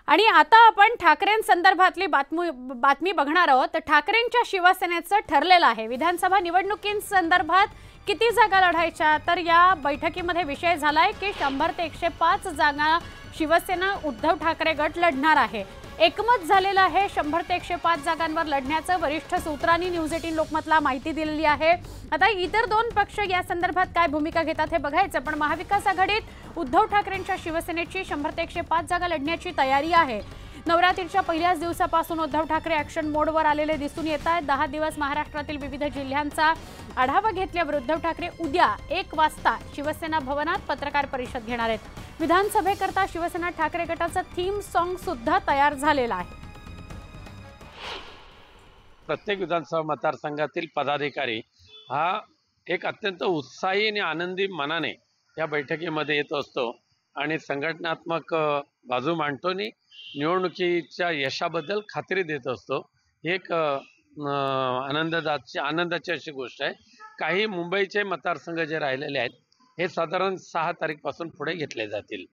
आणि आता आपण ठाकरेंसंदर्भातली बातमी बघणार आहोत। तर ठाकरेंच्या शिवसेनेचं ठरलेलं आहे विधानसभा निवडणुकींसंदर्भात किती जागा लढायच्या। तर या बैठकीमध्ये विषय झालाय की 100 ते 105 जागा शिवसेना उद्धव ठाकरे गट लढणार आहे। एकमत झालेलं आहे 100 ते 105 जागांवर लढण्याचं वरिष्ठ सूत्रांनी न्यूज 18 लोकमतला माहिती दिलेली आहे। आता इतर दोन पक्ष या संदर्भात काय भूमिका घेतात हे बघायचं, पण महाविकास आघाडीत उद्धव ठाकरेंच्या शिवसेनेची 100 ते 105 जागा लढण्याची तयारी आहे। नवरात्रीच्या पहिल्याच दिवसापासून उद्धव ठाकरे ॲक्शन मोडवर आलेले दिसून येत आहेत। 10 दिवस महाराष्ट्रातील विविध जिल्ह्यांचा आढावा घेतल्यावर उद्धव ठाकरे उद्या 1 वाजता शिवसेना भवनात पत्रकार परिषद घेणार आहेत। विधानसभेकरता शिवसेना ठाकरे गटाचा थीम सॉन्ग सुद्धा तयार झालेला आहे। प्रत्येक विधानसभा मतदारसंघातील पदाधिकारी हा एक अत्यंत उत्साही आणि आनंदी मनाने या बैठकीमध्ये येत असतो आणि संघटनात्मक बाजू मांडतो आणि निवडणुकीच्या यशाबद्दल खात्री देत असतो। एक आनंदाची अशी गोष्ट आहे। काही मुंबईचे मतदारसंघ जे राहिलेले आहेत हे साधारण 6 तारीखपासून पुढे घेतले जातील।